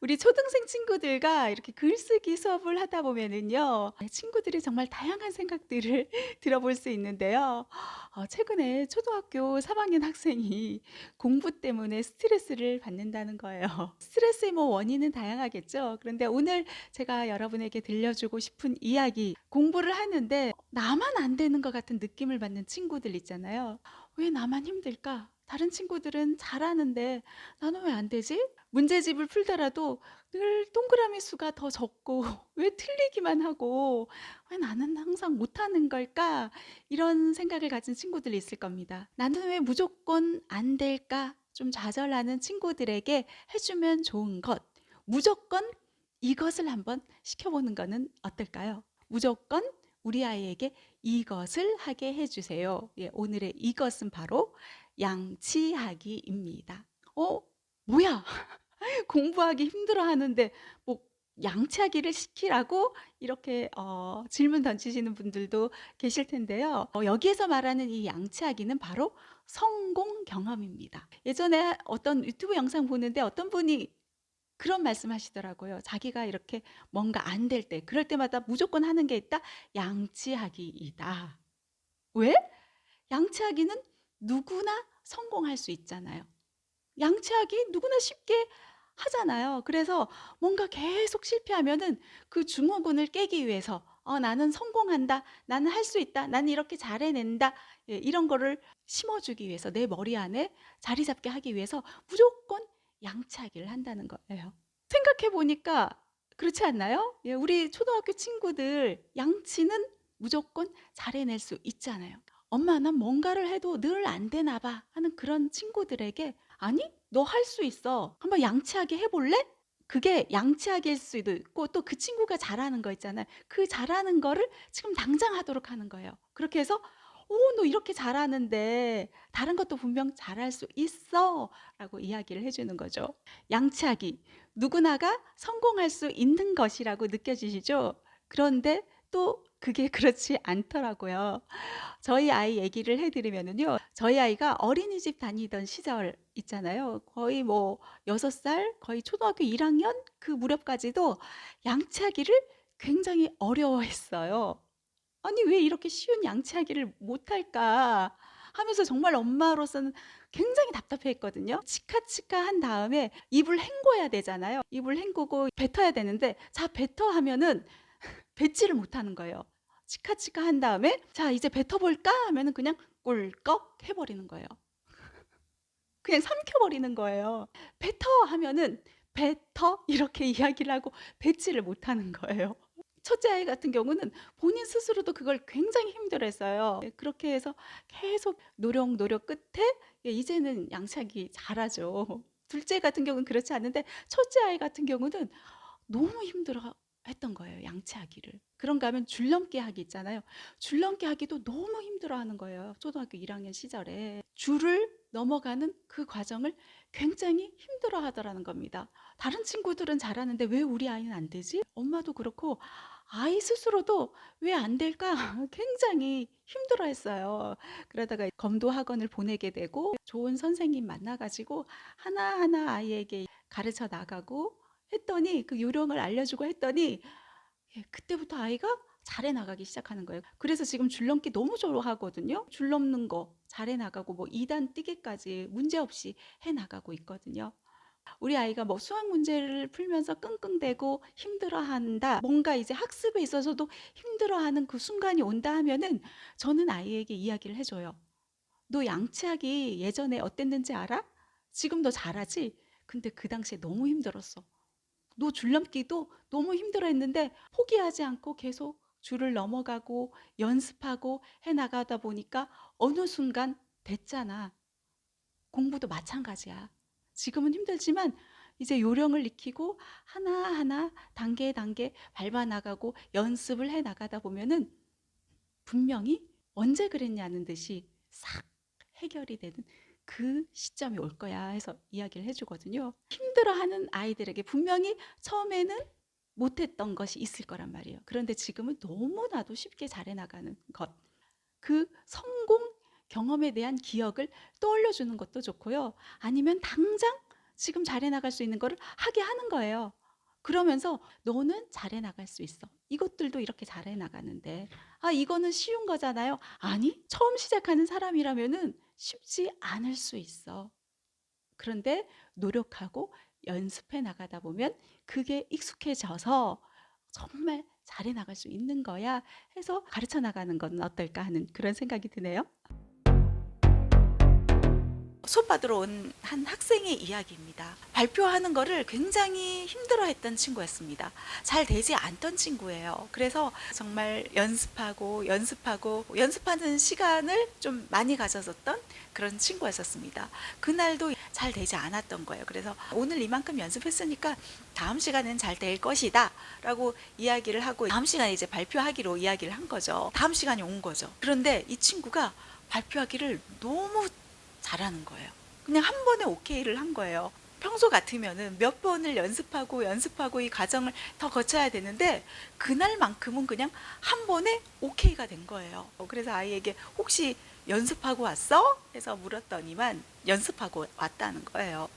우리 초등생 친구들과 이렇게 글쓰기 수업을 하다 보면은요. 친구들이 정말 다양한 생각들을 들어볼 수 있는데요. 최근에 초등학교 3 학년 학생이 공부 때문에 스트레스를 받는다는 거예요. 스트레스의 원인은 다양하겠죠. 그런데 오늘 제가 여러분에게 들려주고 싶은 이야기, 공부를 하는데 나만 안 되는 것 같은 느낌을 받는 친구들 있잖아요. '왜 나만 힘들까? 다른 친구들은 잘하는데 나는 왜 안 되지?' 문제집을 풀더라도 늘 동그라미 수가 더 적고 왜 틀리기만 하고 '왜 나는 항상 못하는 걸까?' 이런 생각을 가진 친구들이 있을 겁니다. '나는 왜 무조건 안 될까?' 좀 좌절하는 친구들에게 해 주면 좋은 것, 무조건 이것을 한번 시켜보는 거는 어떨까요? 무조건 우리 아이에게 이것을 하게 해 주세요. 예, 오늘의 이것은 바로 양치하기입니다. 뭐야? 공부하기 힘들어하는데 뭐 양치하기를 시키라고 이렇게 질문 던지시는 분들도 계실 텐데요. 여기에서 말하는 이 양치하기는 바로 성공 경험입니다. 예전에 어떤 유튜브 영상 보는데 어떤 분이 그런 말씀하시더라고요. 자기가 이렇게 뭔가 안 될 때, 그럴 때마다 무조건 하는 게 있다. 양치하기이다. 왜? 양치하기는 누구나 성공할 수 있잖아요. 양치하기 누구나 쉽게 하잖아요. 그래서 뭔가 계속 실패하면은 그 증후군을 깨기 위해서 '나는 성공한다. 나는 할 수 있다. 나는 이렇게 잘 해낸다.' 예, 이런 거를 심어주기 위해서 내 머리 안에 자리 잡게 하기 위해서 무조건 양치하기를 한다는 거예요. 생각해 보니까 그렇지 않나요? 예, 우리 초등학교 친구들 양치는 무조건 잘 해낼 수 있잖아요. '엄마 난 뭔가를 해도 늘 안 되나 봐.' 하는 그런 친구들에게 "아니 너 할 수 있어. 한번 양치하기 해 볼래?" 그게 양치하기일 수도 있고 또 그 친구가 잘하는 거 있잖아요. 그 잘하는 거를 지금 당장 하도록 하는 거예요. 그렇게 해서 너 이렇게 잘하는데 다른 것도 분명 잘할 수 있어."라고 이야기를 해 주는 거죠. 양치하기, 누구나가 성공할 수 있는 것이라고 느껴지시죠? 그런데 또 그게 그렇지 않더라고요. 저희 아이 얘기를 해 드리면은요. 저희 아이가 어린이집 다니던 시절 있잖아요. 거의 6 살, 거의 초등학교 1 학년 그 무렵까지도 양치하기를 굉장히 어려워했어요. '아니 왜 이렇게 쉬운 양치하기를 못할까?' 하면서 정말 엄마로서는 굉장히 답답해했거든요. 치카치카 한 다음에 입을 헹궈야 되잖아요. 입을 헹구고 뱉어야 되는데 "자 뱉어." 하면은 뱉지를 못하는 거예요. 치카치카 한 다음에 "자 이제 뱉어 볼까?" 하면은 그냥 꿀꺽 해 버리는 거예요. 그냥 삼켜 버리는 거예요. "뱉어." 하면은 "뱉어." 이렇게 이야기를 하고 뱉지를 못하는 거예요. 첫째 아이 같은 경우는 본인 스스로도 그걸 굉장히 힘들어했어요. 예, 그렇게 해서 계속 노력 끝에 이제는 양치하기 잘하죠. 둘째 같은 경우는 그렇지 않은데 첫째 아이 같은 경우는 너무 힘들어했던 거예요, 양치하기를. 그런가 하면 줄넘기 하기 있잖아요. 줄넘기 하기도 너무 힘들어하는 거예요, 초등학교 1 학년 시절에. 줄을 넘어가는 그 과정을 굉장히 힘들어하더라는 겁니다. 다른 친구들은 잘하는데 왜 우리 아이는 안 되지? 엄마도 그렇고 아이 스스로도 '왜 안 될까?' 굉장히 힘들어했어요. 그러다가 검도 학원을 보내게 되고 좋은 선생님 만나 가지고 하나하나 아이에게 가르쳐 나가고 했더니 그 요령을 알려주고 했더니 예, 그때부터 아이가 잘해 나가기 시작하는 거예요. 그래서 지금 줄넘기 너무 좋아하거든요. 줄 넘는 거 잘해 나가고 2단 뛰기까지 문제없이 해 나가고 있거든요. 우리 아이가 수학 문제를 풀면서 끙끙대고 힘들어한다. 뭔가 이제 학습에 있어서도 힘들어하는 그 순간이 온다 하면은 저는 아이에게 이야기를 해 줘요. "너 양치하기 예전에 어땠는지 알아? 지금 너 잘하지? 근데 그 당시에 너무 힘들었어. 너 줄넘기도 너무 힘들어했는데 포기하지 않고 계속 줄을 넘어가고 연습하고 해 나가다 보니까 어느 순간 됐잖아. 공부도 마찬가지야. 지금은 힘들지만 이제 요령을 익히고 하나하나 단계 밟아 나가고 연습을 해 나가다 보면은 분명히 언제 그랬냐는 듯이 싹 해결이 되는 그 시점이 올 거야 해서 이야기를 해 주거든요. 힘들어하는 아이들에게 분명히 처음에는 못했던 것이 있을 거란 말이에요. 그런데 지금은 너무나도 쉽게 잘해 나가는 것. 그 성공 경험에 대한 기억을 떠올려 주는 것도 좋고요. 아니면 당장 지금 잘해 나갈 수 있는 거를 하게 하는 거예요. 그러면서 "너는 잘해 나갈 수 있어. 이것들도 이렇게 잘해 나가는데 아 이거는 쉬운 거잖아요." "아니 처음 시작하는 사람이라면은 쉽지 않을 수 있어. 그런데 노력하고 연습해 나가다 보면 그게 익숙해져서 정말 잘해 나갈 수 있는 거야." 해서 가르쳐 나가는 건 어떨까 하는 그런 생각이 드네요. 수업 받으러 온 한 학생의 이야기입니다. 발표하는 거를 굉장히 힘들어했던 친구였습니다. 잘 되지 않던 친구예요. 그래서 정말 연습하는 시간을 좀 많이 가졌었던 그런 친구였었습니다. 그날도 잘 되지 않았던 거예요. 그래서 오늘 이만큼 연습했으니까 다음 시간은 잘 될 것이다 라고 이야기를 하고, 다음 시간에 이제 발표하기로 이야기를 한 거죠. 다음 시간이 온 거죠. 그런데 이 친구가 발표하기를 너무 잘하는 거예요. 그냥 한 번에 오케이를 한 거예요. 평소 같으면은 몇 번을 연습하고 이 과정을 더 거쳐야 되는데 그날만큼은 그냥 한 번에 오케이가 된 거예요. 그래서 아이에게 혹시 연습하고 왔어? 해서 물었더니만 연습하고 왔다는 거예요.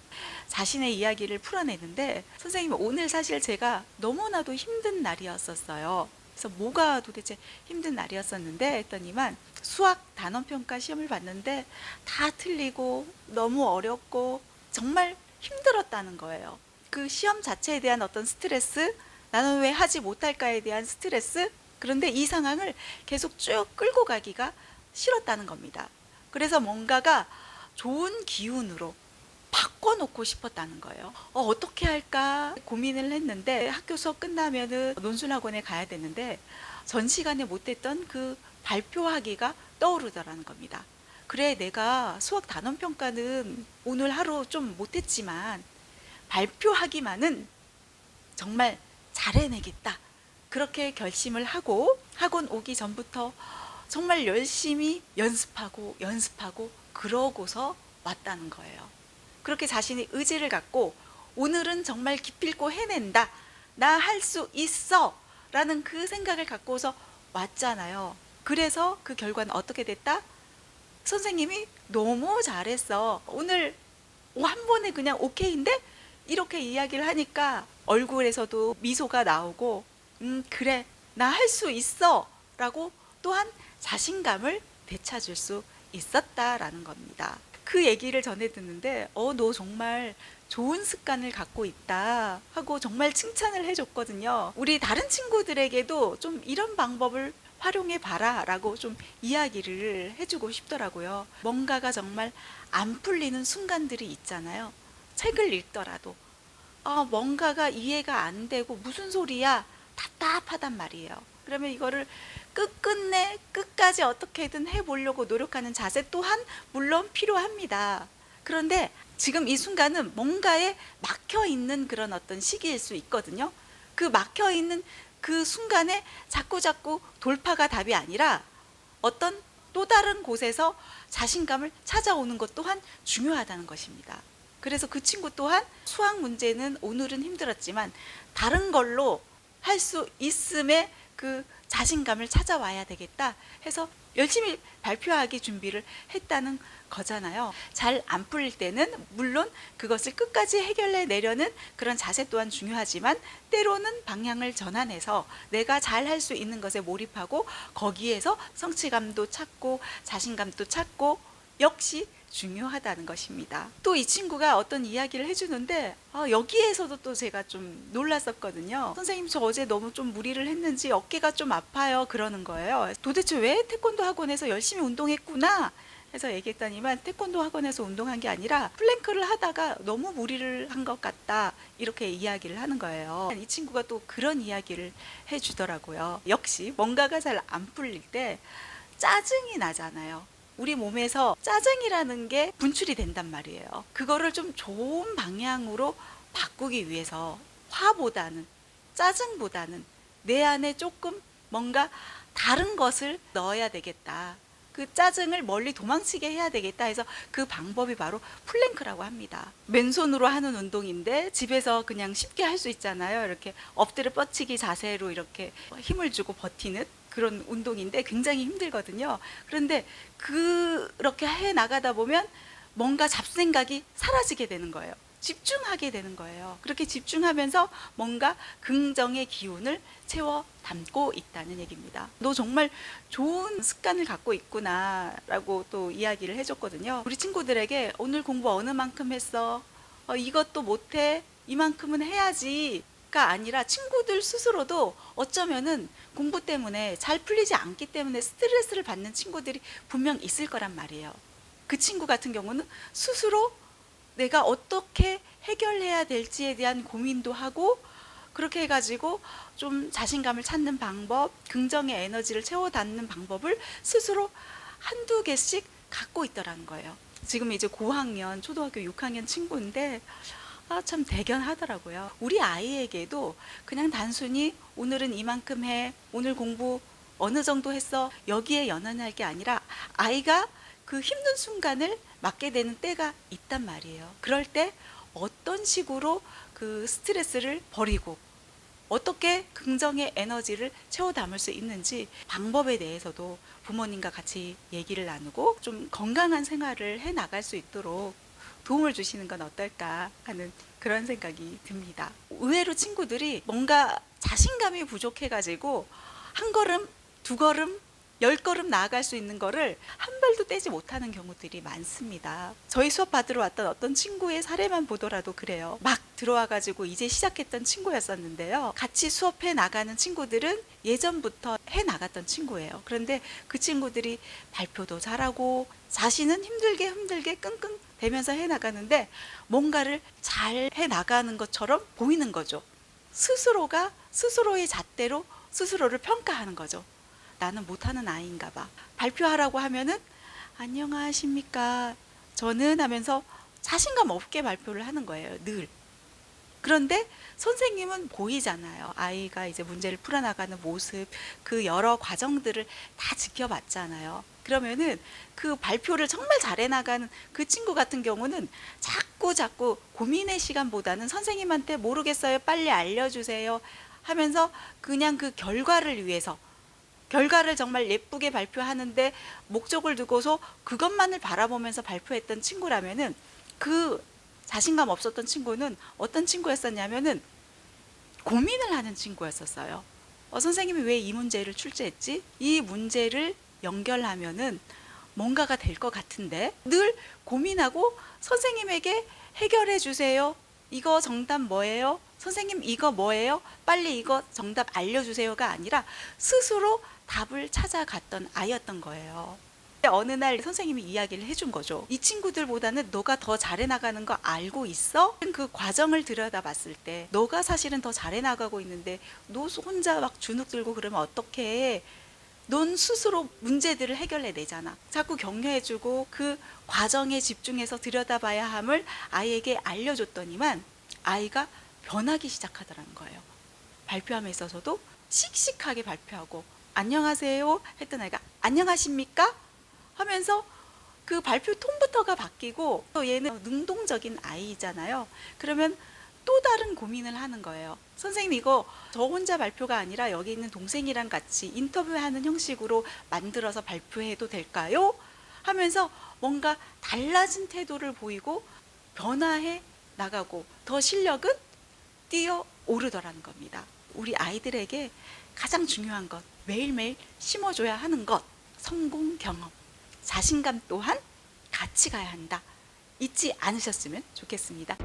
자신의 이야기를 풀어내는데, 선생님 오늘 사실 제가 너무나도 힘든 날이었었어요. 그래서 뭐가 도대체 힘든 날이었었는데 했더니만 수학 단원평가 시험을 봤는데 다 틀리고 너무 어렵고 정말 힘들었다는 거예요. 그 시험 자체에 대한 어떤 스트레스, 나는 왜 하지 못할까에 대한 스트레스, 그런데 이 상황을 계속 쭉 끌고 가기가 싫었다는 겁니다. 그래서 뭔가가 좋은 기운으로 바꿔놓고 싶었다는 거예요. 어떻게 할까 고민을 했는데, 학교 수업 끝나면은 논술학원에 가야 되는데 전 시간에 못했던 그 발표하기가 떠오르더라는 겁니다. 그래, 내가 수학 단원평가는 오늘 하루 좀 못했지만 발표하기만은 정말 잘해내겠다. 그렇게 결심을 하고 학원 오기 전부터 정말 열심히 연습하고 그러고서 왔다는 거예요. 그렇게 자신의 의지를 갖고 오늘은 정말 기필코 해낸다. 나 할 수 있어. 라는 그 생각을 갖고서 왔잖아요. 그래서 그 결과는 어떻게 됐다? 선생님이 너무 잘했어. 오늘 한 번에 그냥 오케이인데? 이렇게 이야기를 하니까 얼굴에서도 미소가 나오고, 그래, 나 할 수 있어. 라고 또한 자신감을 되찾을 수 있었다라는 겁니다. 그 얘기를 전해 듣는데, 너 정말 좋은 습관을 갖고 있다 하고 정말 칭찬을 해줬거든요. 우리 다른 친구들에게도 좀 이런 방법을 활용해 봐라 라고 좀 이야기를 해주고 싶더라고요. 뭔가가 정말 안 풀리는 순간들이 있잖아요. 책을 읽더라도 뭔가가 이해가 안 되고 무슨 소리야, 답답하단 말이에요. 그러면 이거를 끝끝내 끝까지 어떻게든 해보려고 노력하는 자세 또한 물론 필요합니다. 그런데 지금 이 순간은 뭔가에 막혀 있는 그런 어떤 시기일 수 있거든요. 그 막혀 있는 그 순간에 자꾸 돌파가 답이 아니라 어떤 또 다른 곳에서 자신감을 찾아오는 것 또한 중요하다는 것입니다. 그래서 그 친구 또한 수학 문제는 오늘은 힘들었지만 다른 걸로 할 수 있음에 그 자신감을 찾아와야 되겠다 해서 열심히 발표하기 준비를 했다는 거잖아요. 잘 안 풀릴 때는 물론 그것을 끝까지 해결해 내려는 그런 자세 또한 중요하지만, 때로는 방향을 전환해서 내가 잘 할 수 있는 것에 몰입하고 거기에서 성취감도 찾고 자신감도 찾고 역시 중요하다는 것입니다. 또 이 친구가 어떤 이야기를 해주는데 여기에서도 또 제가 좀 놀랐었거든요. 선생님 저 어제 너무 좀 무리를 했는지 어깨가 좀 아파요 그러는 거예요. 도대체 왜 태권도 학원에서 열심히 운동했구나 해서 얘기했더니만, 태권도 학원에서 운동한 게 아니라 플랭크를 하다가 너무 무리를 한 것 같다 이렇게 이야기를 하는 거예요. 이 친구가 또 그런 이야기를 해주더라고요. 역시 뭔가가 잘 안 풀릴 때 짜증이 나잖아요. 우리 몸에서 짜증이라는 게 분출이 된단 말이에요. 그거를 좀 좋은 방향으로 바꾸기 위해서 화보다는, 짜증보다는 내 안에 조금 뭔가 다른 것을 넣어야 되겠다. 그 짜증을 멀리 도망치게 해야 되겠다 해서 그 방법이 바로 플랭크라고 합니다. 맨손으로 하는 운동인데 집에서 그냥 쉽게 할 수 있잖아요. 이렇게 엎드려 뻗치기 자세로 이렇게 힘을 주고 버티는 그런 운동인데 굉장히 힘들거든요. 그런데 그렇게 해 나가다 보면 뭔가 잡생각이 사라지게 되는 거예요. 집중하게 되는 거예요. 그렇게 집중하면서 뭔가 긍정의 기운을 채워 담고 있다는 얘기입니다. 너 정말 좋은 습관을 갖고 있구나라고 또 이야기를 해줬거든요. 우리 친구들에게 오늘 공부 어느 만큼 했어? 이것도 못해? 이만큼은 해야지가 아니라 친구들 스스로도 어쩌면은 공부 때문에 잘 풀리지 않기 때문에 스트레스를 받는 친구들이 분명 있을 거란 말이에요. 그 친구 같은 경우는 스스로 내가 어떻게 해결해야 될지에 대한 고민도 하고, 그렇게 해가지고 좀 자신감을 찾는 방법, 긍정의 에너지를 채워 닿는 방법을 스스로 한두 개씩 갖고 있더라는 거예요. 지금 이제 고학년, 초등학교 6학년 친구인데 참 대견하더라고요. 우리 아이에게도 그냥 단순히 오늘은 이만큼 해, 오늘 공부 어느 정도 했어, 여기에 연연할 게 아니라 아이가 그 힘든 순간을 맞게 되는 때가 있단 말이에요. 그럴 때 어떤 식으로 그 스트레스를 버리고 어떻게 긍정의 에너지를 채워 담을 수 있는지 방법에 대해서도 부모님과 같이 얘기를 나누고 좀 건강한 생활을 해 나갈 수 있도록 도움을 주시는 건 어떨까 하는 그런 생각이 듭니다. 의외로 친구들이 뭔가 자신감이 부족해가지고 한 걸음, 두 걸음, 10걸음 나아갈 수 있는 거를 한 발도 떼지 못하는 경우들이 많습니다. 저희 수업 받으러 왔던 어떤 친구의 사례만 보더라도 그래요. 막 들어와가지고 이제 시작했던 친구였었는데요. 같이 수업해 나가는 친구들은 예전부터 해 나갔던 친구예요. 그런데 그 친구들이 발표도 잘하고 자신은 힘들게 끙끙 대면서 해 나가는데 뭔가를 잘 해 나가는 것처럼 보이는 거죠. 스스로가 스스로의 잣대로 스스로를 평가하는 거죠. 나는 못하는 아이인가 봐. 발표하라고 하면은 안녕하십니까 저는 하면서 자신감 없게 발표를 하는 거예요, 늘. 그런데 선생님은 보이잖아요. 아이가 이제 문제를 풀어나가는 모습, 그 여러 과정들을 다 지켜봤잖아요. 그러면은 그 발표를 정말 잘해 나가는 그 친구 같은 경우는 자꾸 고민의 시간보다는 선생님한테 모르겠어요, 빨리 알려주세요 하면서 그냥 그 결과를 위해서, 결과를 정말 예쁘게 발표하는데 목적을 두고서 그것만을 바라보면서 발표했던 친구라면은, 그 자신감 없었던 친구는 어떤 친구였었냐면은 고민을 하는 친구였었어요. 선생님이 왜 이 문제를 출제했지? 이 문제를 연결하면은 뭔가가 될 것 같은데, 늘 고민하고 선생님에게 해결해 주세요. 이거 정답 뭐예요? 선생님 이거 뭐예요? 빨리 이거 정답 알려주세요가 아니라 스스로 답을 찾아갔던 아이였던 거예요. 어느 날 선생님이 이야기를 해준 거죠. 이 친구들보다는 너가 더 잘해 나가는 거 알고 있어? 그 과정을 들여다봤을 때 너가 사실은 더 잘해 나가고 있는데 너 혼자 막 주눅 들고 그러면 어떡해? 넌 스스로 문제들을 해결해내잖아. 자꾸 격려해주고 그 과정에 집중해서 들여다봐야 함을 아이에게 알려줬더니만 아이가 변하기 시작하더라는 거예요. 발표함에 있어서도 씩씩하게 발표하고, 안녕하세요 했던 아이가 안녕하십니까? 하면서 그 발표 톤부터가 바뀌고, 또 얘는 능동적인 아이잖아요. 그러면 또 다른 고민을 하는 거예요. 선생님 이거 저 혼자 발표가 아니라 여기 있는 동생이랑 같이 인터뷰하는 형식으로 만들어서 발표해도 될까요? 하면서 뭔가 달라진 태도를 보이고 변화해 나가고 더 실력은 뛰어 오르더라는 겁니다. 우리 아이들에게 가장 중요한 것, 매일매일 심어줘야 하는 것, 성공 경험, 자신감 또한 같이 가야 한다. 잊지 않으셨으면 좋겠습니다.